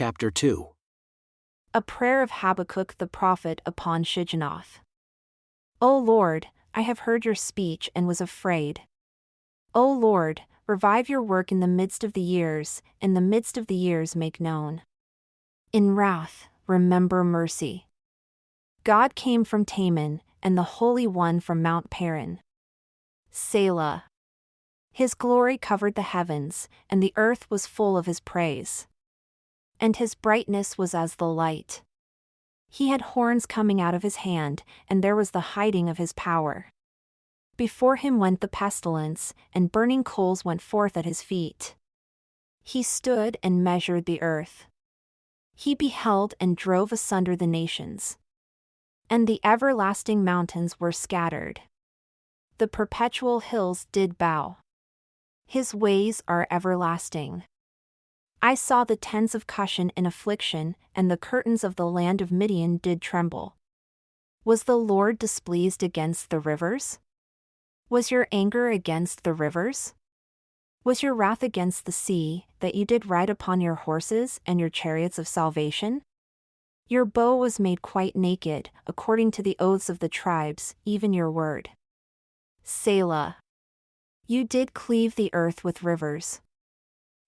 Chapter 2. A prayer of Habakkuk the prophet upon Shigionoth. O Lord, I have heard your speech and was afraid. O Lord, revive your work in the midst of the years make known. In wrath, remember mercy. God came from Teman, and the Holy One from Mount Paran. Selah. His glory covered the heavens, and the earth was full of his praise. And his brightness was as the light. He had horns coming out of his hand, and there was the hiding of his power. Before him went the pestilence, and burning coals went forth at his feet. He stood and measured the earth. He beheld and drove asunder the nations. And the everlasting mountains were scattered. The perpetual hills did bow. His ways are everlasting. I saw the tents of Cushan in affliction, and the curtains of the land of Midian did tremble. Was the Lord displeased against the rivers? Was your anger against the rivers? Was your wrath against the sea, that you did ride upon your horses and your chariots of salvation? Your bow was made quite naked, according to the oaths of the tribes, even your word. Selah. You did cleave the earth with rivers.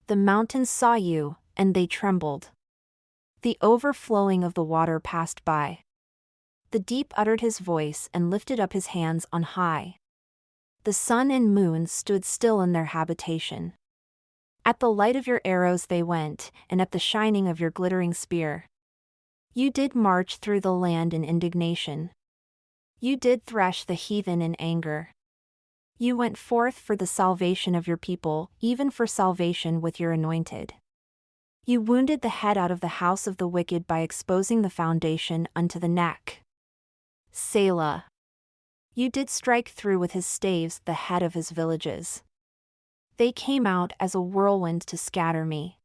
The mountains saw you, and they trembled. The overflowing of the water passed by. The deep uttered his voice and lifted up his hands on high. The sun and moon stood still in their habitation. At the light of your arrows they went, and at the shining of your glittering spear. You did march through the land in indignation. You did thresh the heathen in anger. You went forth for the salvation of your people, even for salvation with your anointed. You wounded the head out of the house of the wicked by exposing the foundation unto the neck. Selah. You did strike through with his staves the head of his villages. They came out as a whirlwind to scatter me.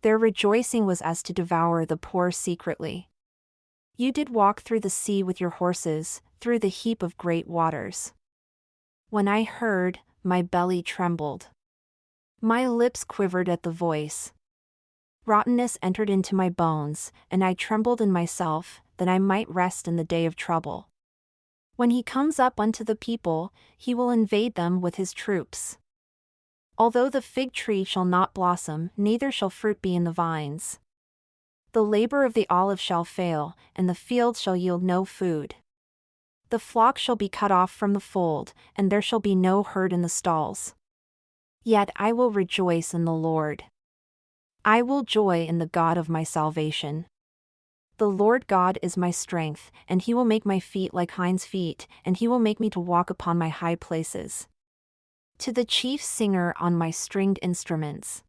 Their rejoicing was as to devour the poor secretly. You did walk through the sea with your horses, through the heap of great waters. When I heard, my belly trembled. My lips quivered at the voice. Rottenness entered into my bones, and I trembled in myself, that I might rest in the day of trouble. When he comes up unto the people, he will invade them with his troops. Although the fig tree shall not blossom, neither shall fruit be in the vines. The labor of the olive shall fail, and the field shall yield no food. The flock shall be cut off from the fold, and there shall be no herd in the stalls. Yet I will rejoice in the Lord. I will joy in the God of my salvation. The Lord God is my strength, and he will make my feet like hinds' feet, and he will make me to walk upon my high places. To the chief singer on my stringed instruments.